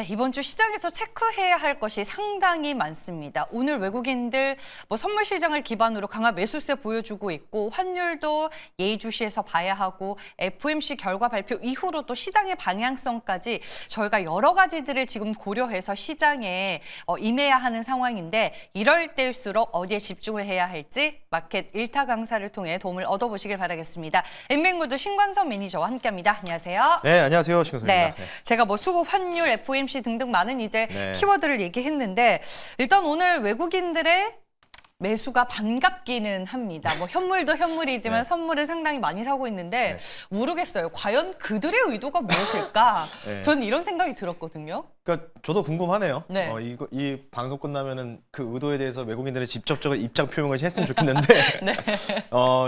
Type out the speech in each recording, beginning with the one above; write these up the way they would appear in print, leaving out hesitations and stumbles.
네, 이번 주 시장에서 체크해야 할 것이 상당히 많습니다. 오늘 외국인들 선물 시장을 기반으로 강한 매수세 보여주고 있고 환율도 예의주시해서 봐야 하고 FOMC 결과 발표 이후로 또 시장의 방향성까지 저희가 여러 가지들을 지금 고려해서 시장에 임해야 하는 상황인데 이럴 때일수록 어디에 집중을 해야 할지 마켓 일타 강사를 통해 도움을 얻어보시길 바라겠습니다. 엔맥무드 신광선 매니저와 함께합니다. 안녕하세요. 네, 안녕하세요. 신광선입니다. 네, 제가 수급, 환율, FOMC 등등 많은 이제 네. 키워드를 얘기했는데 일단 오늘 외국인들의 매수가 반갑기는 합니다. 현물도 현물이지만 네. 선물을 상당히 많이 사고 있는데 네. 모르겠어요. 과연 그들의 의도가 무엇일까? 네. 전 이런 생각이 들었거든요. 그러니까 저도 궁금하네요. 네. 이 방송 끝나면은 그 의도에 대해서 외국인들이 직접적으로 입장 표명을 했으면 좋겠는데 네.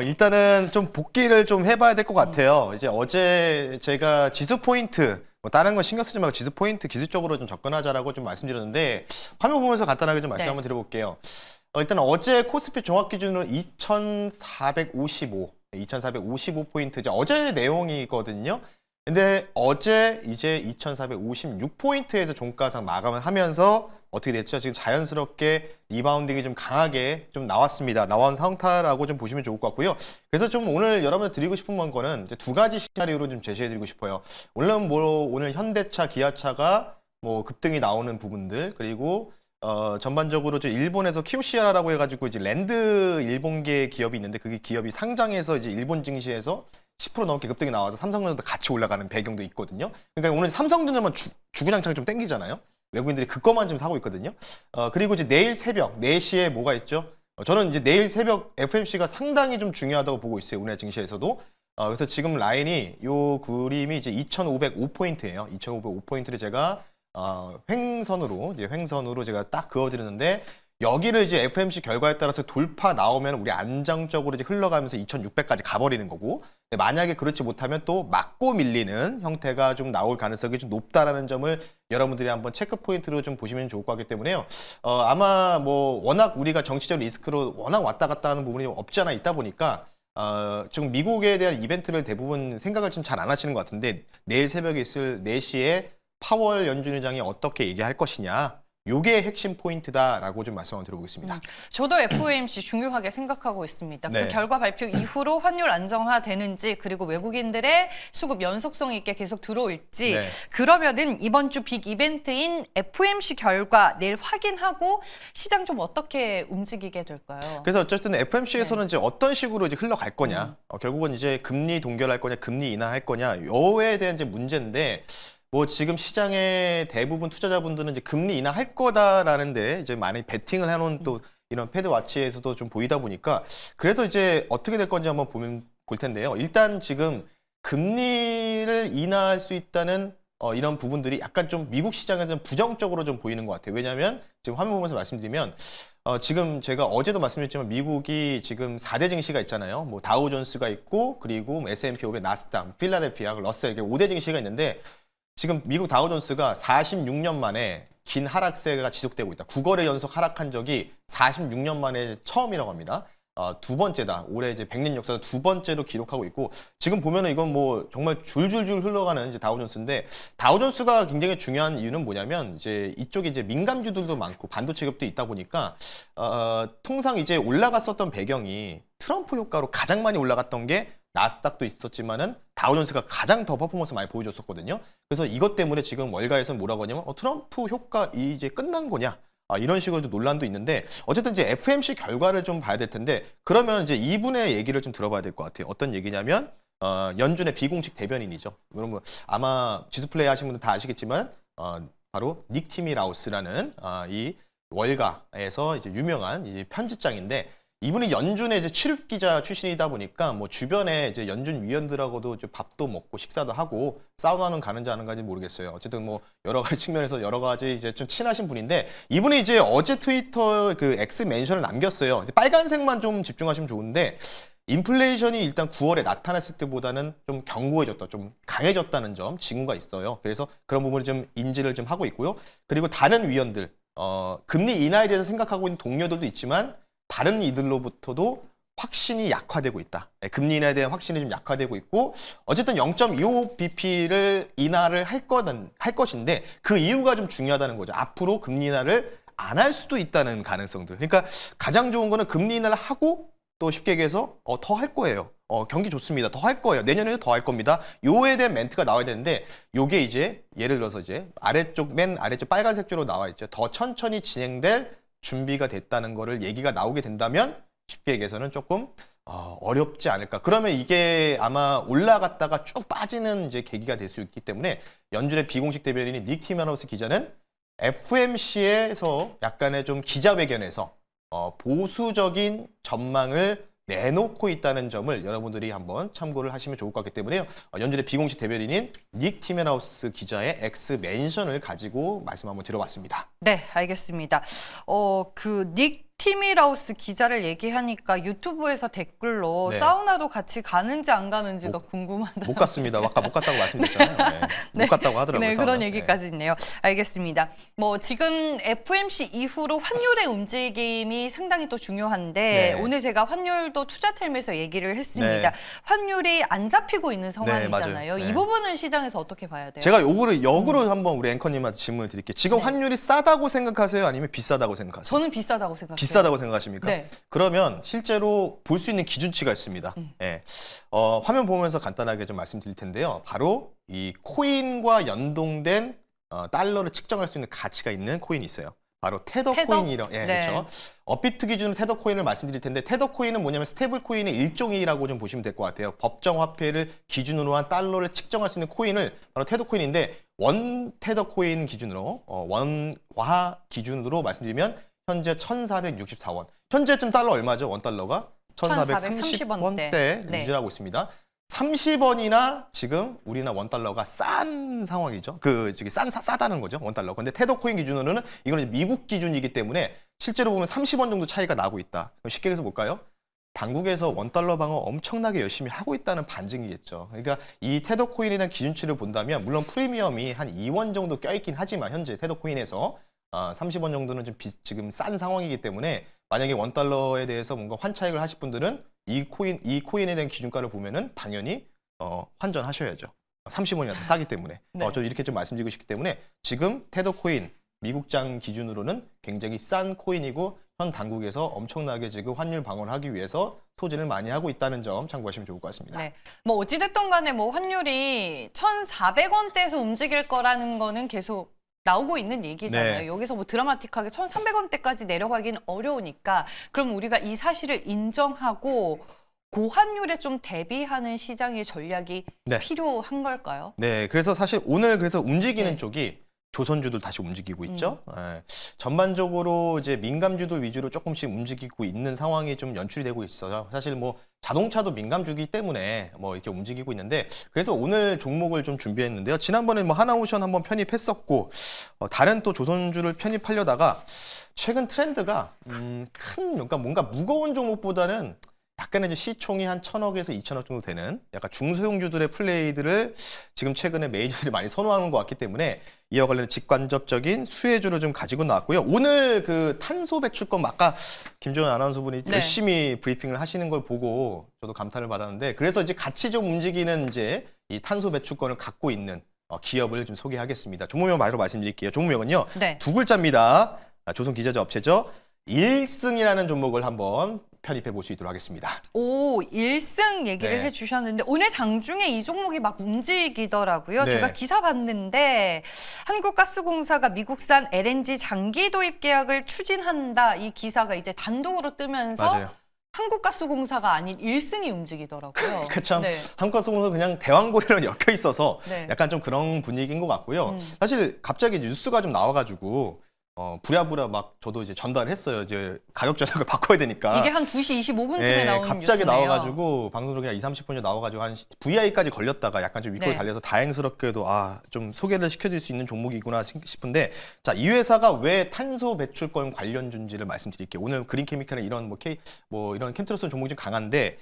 일단은 좀 복귀를 좀 해봐야 될 것 같아요. 이제 어제 제가 지수 포인트 다른 거 신경 쓰지 말고 지수 포인트 기술적으로 좀 접근하자라고 좀 말씀드렸는데 화면 보면서 간단하게 좀 말씀 네. 한번 드려볼게요. 일단 어제 코스피 종합 기준으로 2,455포인트 이제 어제 내용이거든요. 근데 어제 이제 2,456포인트에서 종가상 마감을 하면서 어떻게 됐죠? 지금 자연스럽게 리바운딩이 좀 강하게 좀 나왔습니다. 나온 상태라고 좀 보시면 좋을 것 같고요. 그래서 좀 오늘 여러분들 드리고 싶은 거는 이제 두 가지 시나리오로 좀 제시해 드리고 싶어요. 오늘 현대차, 기아차가 급등이 나오는 부분들 그리고 전반적으로 일본에서 키오시아라고 해가지고 이제 랜드 일본계 기업이 있는데 그게 기업이 상장해서 이제 일본 증시에서 10% 넘게 급등이 나와서 삼성전자도 같이 올라가는 배경도 있거든요. 그러니까 오늘 삼성전자만 주구장창 좀 땡기잖아요. 외국인들이 그것만 지금 사고 있거든요. 그리고 이제 내일 새벽 4시에 뭐가 있죠? 저는 이제 내일 새벽 FMC가 상당히 좀 중요하다고 보고 있어요. 우리나라 증시에서도. 그래서 지금 라인이 요 그림이 이제 2,505포인트예요. 2,505포인트를 제가 횡선으로 제가 딱 그어드렸는데 여기를 이제 FMC 결과에 따라서 돌파 나오면 우리 안정적으로 이제 흘러가면서 2,600까지 가버리는 거고 만약에 그렇지 못하면 또 맞고 밀리는 형태가 좀 나올 가능성이 좀 높다라는 점을 여러분들이 한번 체크 포인트로 좀 보시면 좋을 것 같기 때문에요. 아마 워낙 우리가 정치적 리스크로 워낙 왔다 갔다 하는 부분이 없지 않아 있다 보니까 지금 미국에 대한 이벤트를 대부분 생각을 좀 잘 안 하시는 것 같은데 내일 새벽에 있을 4시에 파월 연준 의장이 어떻게 얘기할 것이냐 요게 핵심 포인트다라고 좀 말씀을 드려보겠습니다. 저도 FOMC 중요하게 생각하고 있습니다. 네. 그 결과 발표 이후로 환율 안정화되는지 그리고 외국인들의 수급 연속성 있게 계속 들어올지 네. 그러면은 이번 주 빅 이벤트인 FOMC 결과 내일 확인하고 시장 좀 어떻게 움직이게 될까요? 그래서 어쨌든 FMC에서는 이제 어떤 식으로 이제 흘러갈 거냐, 결국은 이제 금리 동결할 거냐, 금리 인하할 거냐, 요에 대한 이제 문제인데. 지금 시장의 대부분 투자자분들은 이제 금리 인하할 거다라는데 이제 많이 베팅을 해놓은 또 이런 패드 와치에서도 좀 보이다 보니까 그래서 이제 어떻게 될 건지 한번 볼 텐데요. 일단 지금 금리를 인하할 수 있다는 이런 부분들이 약간 좀 미국 시장에서는 부정적으로 좀 보이는 것 같아요. 왜냐하면 지금 화면 보면서 말씀드리면 지금 제가 어제도 말씀드렸지만 미국이 지금 4대 증시가 있잖아요. 다우존스가 있고 그리고 S&P 500, 나스닥, 필라델피아, 러셀 이렇게 5대 증시가 있는데 지금 미국 다우존스가 46년 만에 긴 하락세가 지속되고 있다. 9거래 연속 하락한 적이 46년 만에 처음이라고 합니다. 두 번째다. 올해 이제 100년 역사에서 두 번째로 기록하고 있고 지금 보면은 이건 정말 줄줄줄 흘러가는 이제 다우존스인데 다우존스가 굉장히 중요한 이유는 뭐냐면 이제 이쪽에 이제 민감주들도 많고 반도체 기업도 있다 보니까 통상 이제 올라갔었던 배경이 트럼프 효과로 가장 많이 올라갔던 게 나스닥도 있었지만은 다우존스가 가장 더 퍼포먼스 많이 보여줬었거든요. 그래서 이것 때문에 지금 월가에서는 뭐라고 하냐면 트럼프 효과 이제 끝난 거냐? 이런 식으로 논란도 있는데 어쨌든 이제 FMC 결과를 좀 봐야 될 텐데 그러면 이제 이분의 얘기를 좀 들어봐야 될 것 같아요. 어떤 얘기냐면 연준의 비공식 대변인이죠. 여러분 아마 지수플레이 하신 분들 다 아시겠지만 바로 닉 티미 라우스라는 이 월가에서 이제 유명한 이제 편집장인데. 이분이 연준의 이제 출입 기자 출신이다 보니까 주변에 이제 연준 위원들하고도 이제 밥도 먹고 식사도 하고 사우나는 가는지 안 가는지 모르겠어요. 어쨌든 여러 가지 측면에서 여러 가지 이제 좀 친하신 분인데 이분이 이제 어제 트위터 그 X 멘션을 남겼어요. 이제 빨간색만 좀 집중하시면 좋은데 인플레이션이 일단 9월에 나타났을 때보다는 좀 견고해졌다, 좀 강해졌다는 점 징후가 있어요. 그래서 그런 부분을 좀 인지를 좀 하고 있고요. 그리고 다른 위원들 금리 인하에 대해서 생각하고 있는 동료들도 있지만. 다른 이들로부터도 확신이 약화되고 있다. 금리 인하에 대한 확신이 좀 약화되고 있고 어쨌든 0.25bp를 인하를 할 것인데 그 이유가 좀 중요하다는 거죠. 앞으로 금리 인하를 안 할 수도 있다는 가능성들. 그러니까 가장 좋은 거는 금리 인하를 하고 또 쉽게 얘기해서 더 할 거예요. 경기 좋습니다. 더 할 거예요. 내년에도 더 할 겁니다. 요에 대한 멘트가 나와야 되는데 요게 이제 예를 들어서 이제 맨 아래쪽 빨간색 줄로 나와 있죠. 더 천천히 진행될 준비가 됐다는 거를 얘기가 나오게 된다면 쉽게 얘기해서는 조금 어렵지 않을까. 그러면 이게 아마 올라갔다가 쭉 빠지는 이제 계기가 될 수 있기 때문에 연준의 비공식 대변인인 닉 티머라우스 기자는 FMC에서 약간의 좀 기자회견에서 보수적인 전망을 내놓고 있다는 점을 여러분들이 한번 참고를 하시면 좋을 것 같기 때문에요. 연준의 비공식 대변인인 닉 티머라우스 기자의 엑스 멘션을 가지고 말씀 한번 들어봤습니다. 네, 알겠습니다. 그 닉 티미라우스 기자를 얘기하니까 유튜브에서 댓글로 네. 사우나도 같이 가는지 안 가는지가 궁금하다. 못 갔습니다. 아까 못 갔다고 말씀드렸잖아요. 네. 네. 못 갔다고 하더라고요. 네, 사우나. 그런 얘기까지 있네요. 알겠습니다. 뭐 지금 FMC 이후로 환율의 움직임이 상당히 또 중요한데 네. 오늘 제가 환율도 투자텔에서 얘기를 했습니다. 네. 환율이 안 잡히고 있는 상황이잖아요. 맞아요. 이 네. 부분은 시장에서 어떻게 봐야 돼요? 제가 요거를 역으로 한번 우리 앵커님한테 질문을 드릴게요. 지금 네. 환율이 싸다고 생각하세요? 아니면 비싸다고 생각하세요? 저는 비싸다고 생각해요. 비싸다고 생각하십니까? 네. 그러면 실제로 볼 수 있는 기준치가 있습니다. 예. 화면 보면서 간단하게 좀 말씀드릴 텐데요. 바로 이 코인과 연동된 달러를 측정할 수 있는 가치가 있는 코인이 있어요. 바로 테더 코인이라고. 예, 네. 그렇죠. 업비트 기준으로 테더 코인을 말씀드릴 텐데 테더 코인은 뭐냐면 스테이블 코인의 일종이라고 좀 보시면 될 것 같아요. 법정 화폐를 기준으로 한 달러를 측정할 수 있는 코인을 바로 테더 코인인데 원 테더 코인 기준으로 원화 기준으로 말씀드리면 현재 1,464원. 현재쯤 달러 얼마죠? 원 달러가 1,430원대 네. 유지하고 있습니다. 30원이나 지금 우리나라 원 달러가 싼 상황이죠. 싸다는 거죠. 원 달러. 근데 테더 코인 기준으로는 이거는 미국 기준이기 때문에 실제로 보면 30원 정도 차이가 나고 있다. 그럼 쉽게 해서 볼까요? 당국에서 원달러 방어 엄청나게 열심히 하고 있다는 반증이겠죠. 그러니까 이 테더 코인에 대한 기준치를 본다면 물론 프리미엄이 한 2원 정도 껴있긴 하지만 현재 테더 코인에서 30원 정도는 좀 지금 싼 상황이기 때문에 만약에 원달러에 대해서 뭔가 환차익을 하실 분들은 이 코인에 대한 기준가를 보면은 당연히 환전하셔야죠. 30원이나 더 싸기 때문에. 네. 저 이렇게 좀 말씀드리고 싶기 때문에 지금 테더 코인 미국장 기준으로는 굉장히 싼 코인이고 현 당국에서 엄청나게 지금 환율 방어를 하기 위해서 소진을 많이 하고 있다는 점 참고하시면 좋을 것 같습니다. 네. 뭐 어찌됐든 간에 뭐 환율이 1,400원대에서 움직일 거라는 거는 계속 나오고 있는 얘기잖아요. 네. 여기서 뭐 드라마틱하게 1,300원대까지 내려가기는 어려우니까 그럼 우리가 이 사실을 인정하고 고환율에 좀 대비하는 시장의 전략이 네. 필요한 걸까요? 네, 그래서 사실 오늘 움직이는 네. 쪽이 조선주들 다시 움직이고 있죠. 예. 전반적으로 이제 민감주들 위주로 조금씩 움직이고 있는 상황이 좀 연출이 되고 있어요. 사실 뭐 자동차도 민감주기 때문에 뭐 이렇게 움직이고 있는데 그래서 오늘 종목을 좀 준비했는데요. 지난번에 뭐 하나오션 한번 편입했었고 다른 또 조선주를 편입하려다가 최근 트렌드가 그러니까 뭔가 무거운 종목보다는 약간의 이제 시총이 한 1,000억에서 2,000억 정도 되는 약간 중소형주들의 플레이들을 지금 최근에 메이저들이 많이 선호하는 것 같기 때문에 이와 관련 직간접적인 수혜주를 좀 가지고 나왔고요. 오늘 그 탄소 배출권 아까 김정은 아나운서분이 네. 열심히 브리핑을 하시는 걸 보고 저도 감탄을 받았는데 그래서 이제 같이 좀 움직이는 이제 이 탄소 배출권을 갖고 있는 기업을 좀 소개하겠습니다. 종목명 바로 말씀드릴게요. 종목명은요. 네. 두 글자입니다. 조선 기자재 업체죠. 일승이라는 종목을 한번 편입해 볼 수 있도록 하겠습니다. 오, 1승 얘기를 네. 해주셨는데 오늘 장중에 이 종목이 막 움직이더라고요. 네. 제가 기사 봤는데 한국가스공사가 미국산 LNG 장기 도입 계약을 추진한다. 이 기사가 이제 단독으로 뜨면서 맞아요. 한국가스공사가 아닌 1승이 움직이더라고요. 그참 네. 한국가스공사 그냥 대왕고리로 엮여 있어서 네. 약간 좀 그런 분위기인 것 같고요. 사실 갑자기 뉴스가 좀 나와가지고 부랴부랴 막 저도 이제 전달했어요. 이제 가격 전략을 바꿔야 되니까. 이게 한 2시 25분쯤에 네, 나온 갑자기 뉴스네요. 나와가지고 방송으로 그냥 20, 30분이 나와가지고 한 VI까지 걸렸다가 약간 좀 윗골 네. 달려서 다행스럽게도 좀 소개를 시켜드릴 수 있는 종목이구나 싶은데 자, 이 회사가 왜 탄소 배출권 관련주인지를 말씀드릴게요. 오늘 그린케미칼은 이런 이런 캠트로스 종목이 좀 강한데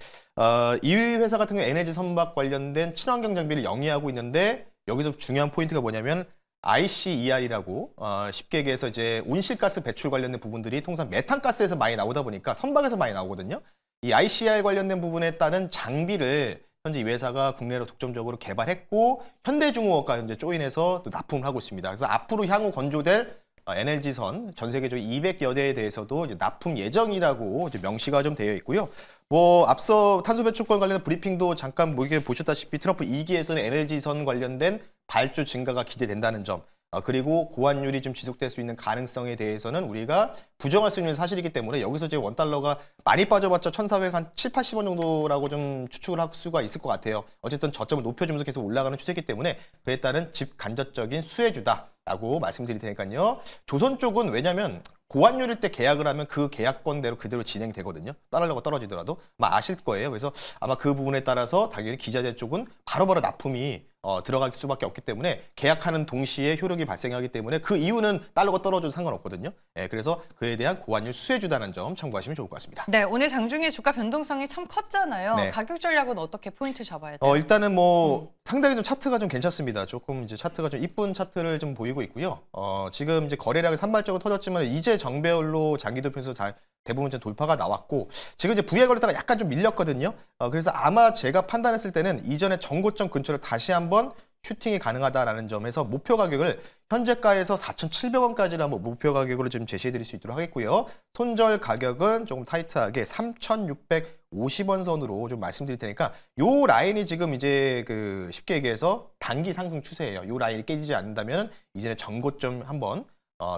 이 회사 같은 경우 에너지 선박 관련된 친환경 장비를 영위하고 있는데 여기서 중요한 포인트가 뭐냐면 ICER이라고 쉽게 얘기해서 이제 온실가스 배출 관련된 부분들이 통상 메탄가스에서 많이 나오다 보니까 선박에서 많이 나오거든요. 이 ICR 관련된 부분에 따른 장비를 현재 이 회사가 국내로 독점적으로 개발했고 현대중공업과 이제 조인해서 또 납품을 하고 있습니다. 그래서 앞으로 향후 건조될 NLG선 전 세계적으로 200여 대에 대해서도 이제 납품 예정이라고 이제 명시가 좀 되어 있고요. 뭐 앞서 탄소 배출권 관련된 브리핑도 잠깐 보셨다시피 트럼프 2기에서는 NLG선 관련된 발주 증가가 기대된다는 점. 그리고 고환율이 좀 지속될 수 있는 가능성에 대해서는 우리가 부정할 수 있는 사실이기 때문에 여기서 이제 원달러가 많이 빠져봤자 1,400 한 7, 80원 정도라고 좀 추측을 할 수가 있을 것 같아요. 어쨌든 저점을 높여주면서 계속 올라가는 추세이기 때문에 그에 따른 직간접적인 수혜주다라고 말씀드릴 테니까요. 조선 쪽은 왜냐하면 고환율일 때 계약을 하면 그 계약권대로 그대로 진행이 되거든요. 따르려고 떨어지더라도 아마 아실 거예요. 그래서 아마 그 부분에 따라서 당연히 기자재 쪽은 바로바로 납품이 들어갈 수밖에 없기 때문에 계약하는 동시에 효력이 발생하기 때문에 그 이유는 달러가 떨어져도 상관없거든요. 그래서 그에 대한 고환율 수혜주다는 점 참고하시면 좋을 것 같습니다. 네, 오늘 장중에 주가 변동성이 참 컸잖아요. 네. 가격 전략은 어떻게 포인트 잡아야 돼요? 일단은 뭐 상당히 좀 차트가 좀 괜찮습니다. 조금 이제 차트가 좀 이쁜 차트를 좀 보이고 있고요. 지금 이제 거래량이 산발적으로 터졌지만 이제 정배열로 장기 도표에서 대부분 이제 돌파가 나왔고 지금 이제 VI 걸렸다가 약간 좀 밀렸거든요. 그래서 아마 제가 판단했을 때는 이전에 전고점 근처를 다시 한번 슈팅이 가능하다라는 점에서 목표 가격을 현재가에서 4,700원까지를 한번 목표 가격으로 좀 제시해 드릴 수 있도록 하겠고요. 손절 가격은 조금 타이트하게 3,650원 선으로 좀 말씀드릴 테니까 요 라인이 지금 이제 그 쉽게 얘기해서 단기 상승 추세예요. 요 라인이 깨지지 않는다면 이전에 전고점 한번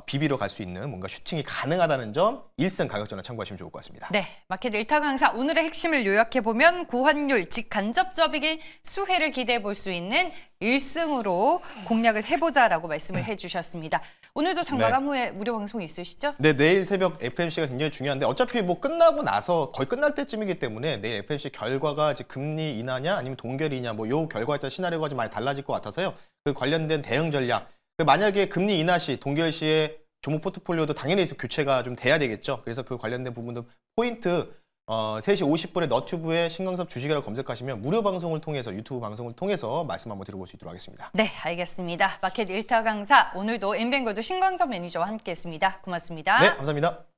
비비러 갈 수 있는 뭔가 슈팅이 가능하다는 점 1승 가격 전환 참고하시면 좋을 것 같습니다. 네, 마켓 일타 강사 오늘의 핵심을 요약해보면 고환율, 즉 간접적인 수혜를 기대해 볼 수 있는 1승으로 공략을 해보자라고 말씀을 해주셨습니다. 오늘도 장마감 후에 무료 방송 있으시죠? 네, 내일 새벽 FMC가 굉장히 중요한데 어차피 뭐 끝나고 나서 거의 끝날 때쯤이기 때문에 내일 FMC 결과가 이제 금리 인하냐 아니면 동결이냐 뭐 요 결과에 따라 시나리오가 좀 많이 달라질 것 같아서요. 그 관련된 대응 전략 만약에 금리 인하 시, 동결 시에 종목 포트폴리오도 당연히 교체가 좀 돼야 되겠죠. 그래서 그 관련된 부분도 포인트 3시 50분에 너튜브에 신광섭 주식이라고 검색하시면 무료 방송을 통해서 유튜브 방송을 통해서 말씀 한번 들어볼 수 있도록 하겠습니다. 네, 알겠습니다. 마켓 일타 강사 오늘도 엠뱅거드 신광섭 매니저와 함께했습니다. 고맙습니다. 네, 감사합니다.